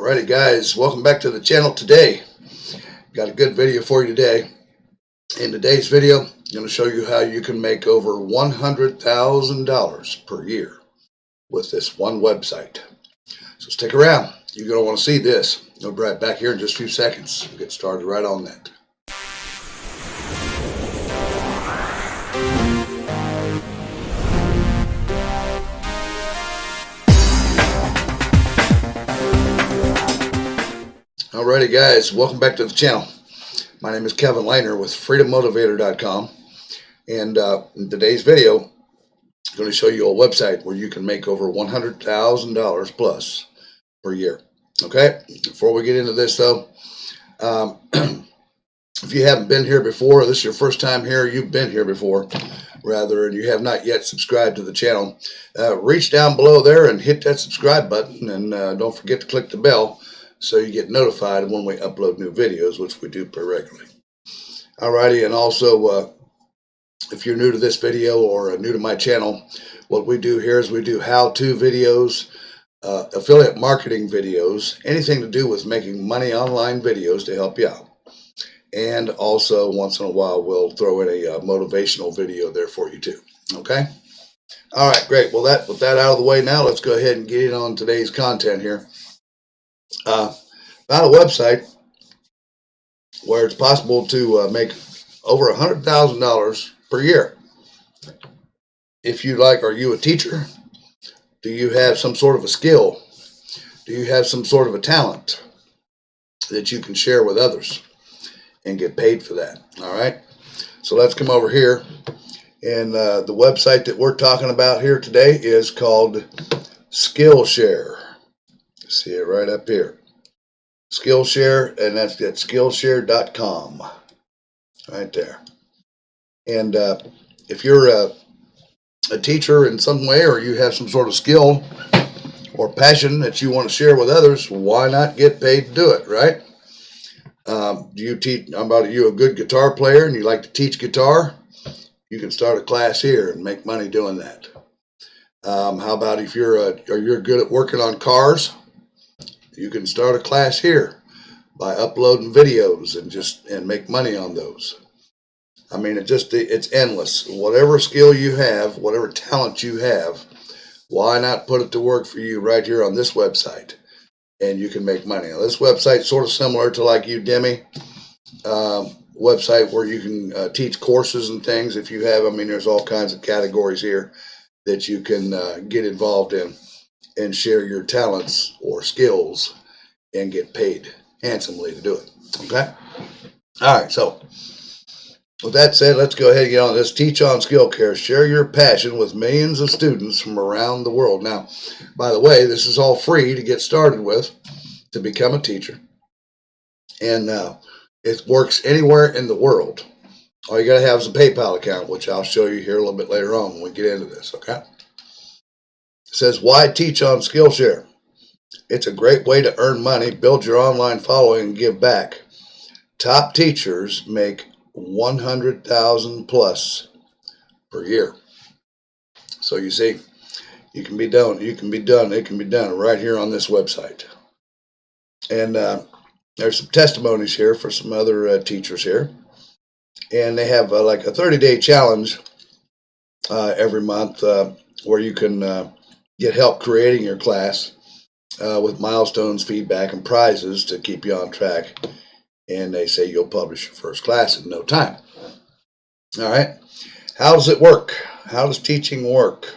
Alrighty guys, welcome back to the channel today. Got a good video for you today. In today's video, I'm going to show you how you can make over $100,000 per year with this one website. So stick around. You're going to want to see this. I'll be right back here in just a few seconds. We'll get started right on that. Alrighty guys, welcome back to the channel. My name is Kevin Lehner with freedommotivator.com, and in today's video I'm going to show you a website where you can make over $100,000 plus per year. Okay, before we get into this though, if you haven't been here before, this is your first time here, you've been here before rather, and you have not yet subscribed to the channel, reach down below there and hit that subscribe button, and don't forget to click the bell so you get notified when we upload new videos, which we do pretty regularly. Alrighty, and also if you're new to this video or new to my channel, what we do here is we do how-to videos, affiliate marketing videos, anything to do with making money online videos to help you out. And also once in a while we'll throw in a motivational video there for you too. Okay? Alright, great. Well, with that out of the way now, let's go ahead and get in on today's content here. About a website where it's possible to make over $100,000 per year. If you like, are you a teacher? Do you have some sort of a skill? Do you have some sort of a talent that you can share with others and get paid for that? All right. So let's come over here, and the website that we're talking about here today is called Skillshare. See it right up here. Skillshare, and that's at Skillshare.com. Right there. And if you're a teacher in some way, or you have some sort of skill or passion that you want to share with others, why not get paid to do it, right? Do you teach? Are you a good guitar player and you like to teach guitar? You can start a class here and make money doing that. How about if you're good at working on cars? You can start a class here by uploading videos and make money on those. I mean, it's endless. Whatever skill you have, whatever talent you have, why not put it to work for you right here on this website, and you can make money. Now, this website's sort of similar to like Udemy website where you can teach courses and things. If you have, I mean, there's all kinds of categories here that you can get involved in and share your talents or skills and get paid handsomely to do it. Okay? All right, so with that said, let's go ahead and get on this. Teach on Skillshare. Share your passion with millions of students from around the world. Now, by the way, this is all free to get started with to become a teacher. And it works anywhere in the world. All you got to have is a PayPal account, which I'll show you here a little bit later on when we get into this, okay? It says, why teach on Skillshare? It's a great way to earn money, build your online following, and give back. Top teachers make $100,000 plus per year. So you see, it can be done right here on this website. And there's some testimonies here for some other teachers here. And they have like a 30-day challenge every month where you can get help creating your class with milestones, feedback, and prizes to keep you on track. And they say you'll publish your first class in no time. All right. How does it work? How does teaching work?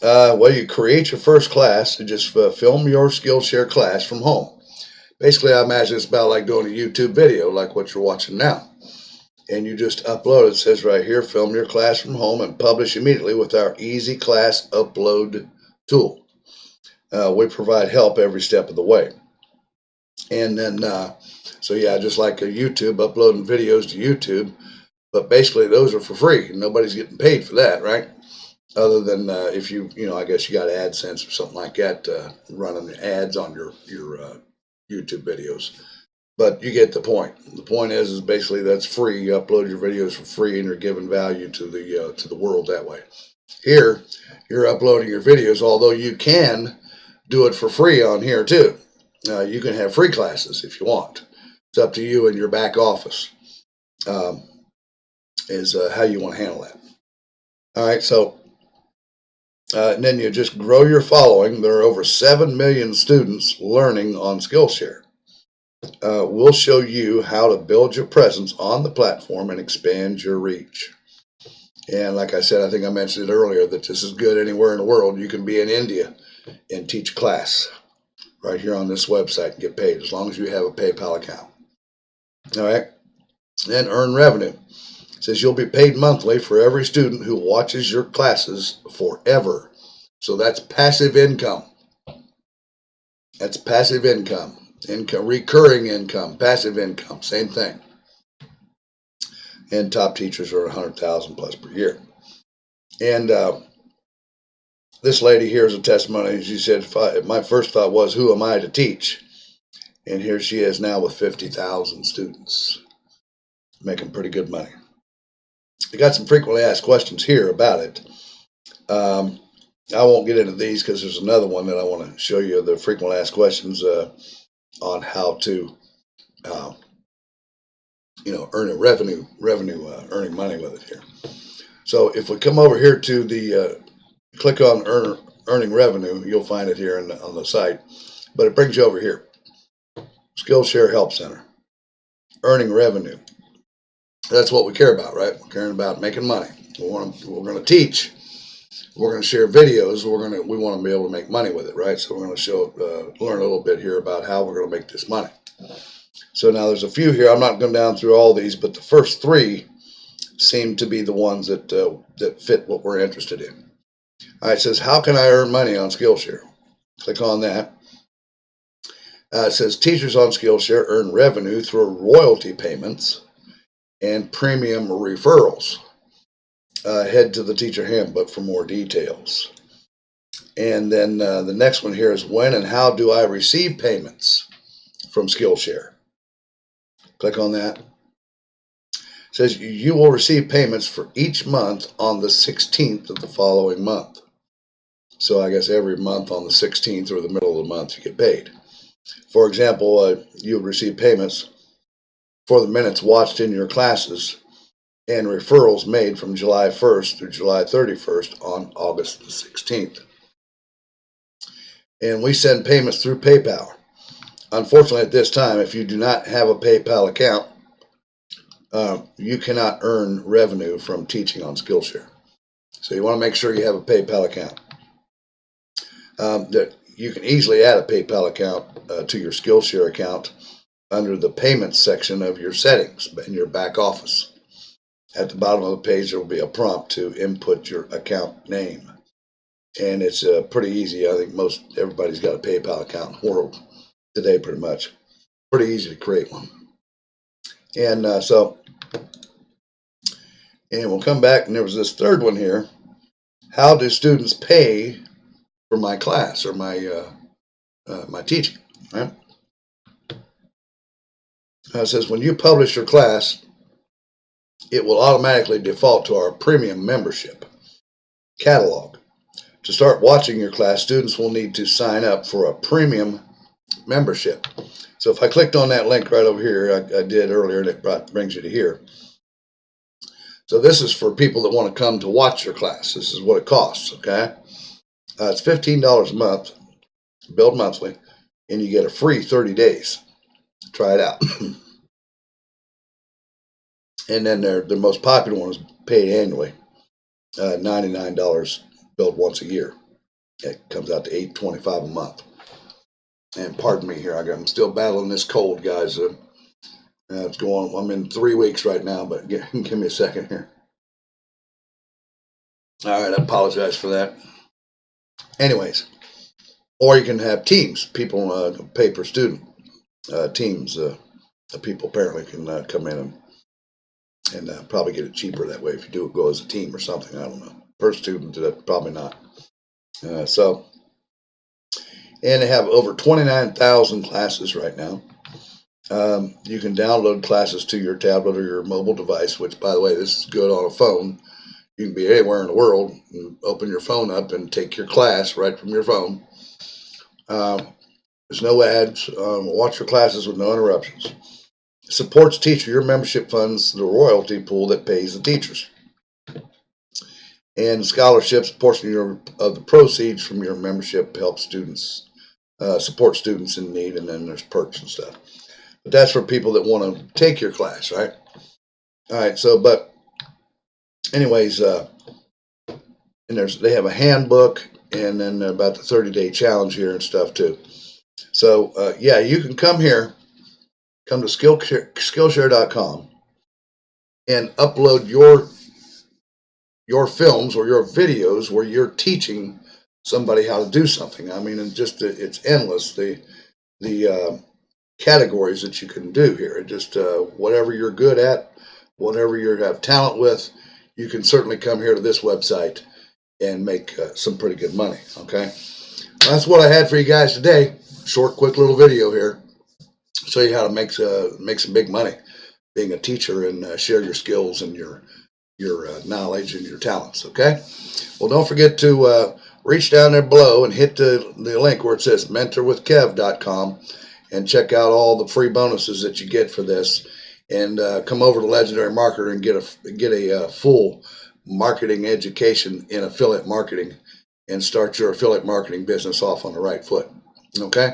Well, you create your first class and just film your Skillshare class from home. Basically, I imagine it's about like doing a YouTube video like what you're watching now. And you just upload it. It says right here, film your class from home and publish immediately with our easy class upload tool. We provide help every step of the way. And then, so yeah, just like a YouTube, uploading videos to YouTube, but basically those are for free. Nobody's getting paid for that, right? Other than if I guess you got AdSense or something like that, running the ads on your YouTube videos. But you get the point. The point is basically that's free. You upload your videos for free, and you're giving value to the world that way. Here, you're uploading your videos, although you can do it for free on here too. You can have free classes if you want. It's up to you and your back office is how you want to handle that. All right, so and then you just grow your following. There are over 7 million students learning on Skillshare. We'll show you how to build your presence on the platform and expand your reach. And like I said, I think I mentioned it earlier that this is good anywhere in the world. You can be in India and teach a class right here on this website and get paid as long as you have a PayPal account. All right. Then earn revenue. It says you'll be paid monthly for every student who watches your classes forever. So that's passive income. That's passive income. Recurring income, passive income, same thing. And top teachers are 100,000 plus per year. And this lady here is a testimony. She said, my first thought was, who am I to teach? And here she is now with 50,000 students, making pretty good money. I got some frequently asked questions here about it. I won't get into these because there's another one that I want to show you, the frequently asked questions on how to, earn a revenue, earning money with it here. So if we come over here to the, click on earning revenue, you'll find it here on the site, but it brings you over here. Skillshare Help Center, earning revenue. That's what we care about, right? We're caring about making money. We're going to teach. We're going to share videos. We want to be able to make money with it, right? So we're going to learn a little bit here about how we're going to make this money. So now there's a few here. I'm not going down through all these, but the first three seem to be the ones that fit what we're interested in. All right, it says, how can I earn money on Skillshare? Click on that. It says teachers on Skillshare earn revenue through royalty payments and premium referrals. Head to the teacher handbook for more details. And then the next one here is, when and how do I receive payments from Skillshare? Click on that. It says you will receive payments for each month on the 16th of the following month. So I guess every month on the 16th or the middle of the month you get paid. For example, you would receive payments for the minutes watched in your classes and referrals made from July 1st through July 31st on August the 16th. And we send payments through PayPal. Unfortunately, at this time, if you do not have a PayPal account, you cannot earn revenue from teaching on Skillshare. So you want to make sure you have a PayPal account. That you can easily add a PayPal account to your Skillshare account under the payments section of your settings in your back office. At the bottom of the page, there will be a prompt to input your account name. And it's pretty easy. I think everybody's got a PayPal account in the world today, pretty much. Pretty easy to create one. And and we'll come back, and there was this third one here. How do students pay for my class or my teaching? Right? It says when you publish your class, it will automatically default to our premium membership catalog. To start watching your class, students will need to sign up for a premium membership. So if I clicked on that link right over here, I did earlier, and it brings you to here. So this is for people that want to come to watch your class. This is what it costs, okay? It's $15 a month, billed monthly, and you get a free 30 days. Try it out. And then the most popular one is paid annually, $99 billed once a year. It comes out to $825 a month. And pardon me here, I'm still battling this cold, guys. It's going. I'm in 3 weeks right now, but give me a second here. All right, I apologize for that. Anyways, or you can have teams. People pay per student. Teams. People apparently can come in and probably get it cheaper that way if you do it go as a team or something. I don't know. Per student, probably not. And they have over 29,000 classes right now. You can download classes to your tablet or your mobile device, which, by the way, this is good on a phone. You can be anywhere in the world and open your phone up and take your class right from your phone. There's no ads. Watch your classes with no interruptions. Supports teacher. Your membership funds the royalty pool that pays the teachers. And scholarships, a portion of the proceeds from your membership helps students, support students in need, and then there's perks and stuff. But that's for people that want to take your class, right? All right, so, but anyways, and they have a handbook, and then about the 30-day challenge here and stuff too. So, yeah, you can come here, come to Skillshare.com and upload your films or your videos where you're teaching somebody how to do something. I mean, it's endless, the categories that you can do here. Just whatever you're good at, whatever you have talent with, you can certainly come here to this website and make some pretty good money. Okay, well, that's what I had for you guys today. Short, quick little video here. Show you how to make some big money being a teacher, and share your skills and your knowledge and your talents. Okay, well, don't forget to reach down there below and hit the link where it says mentorwithkev.com and check out all the free bonuses that you get for this, and come over to Legendary Marketer and get a full marketing education in affiliate marketing and start your affiliate marketing business off on the right foot. Okay,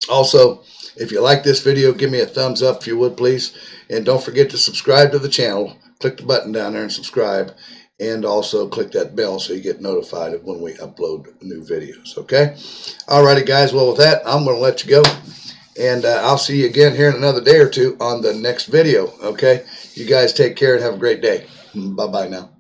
also, if you like this video, give me a thumbs up if you would, please, and don't forget to subscribe to the channel. Click the button down there and subscribe, and also click that bell so you get notified of when we upload new videos. Okay, alrighty guys, well, with that, I'm going to let you go, and I'll see you again here in another day or two on the next video. Okay, you guys take care and have a great day. Bye bye now.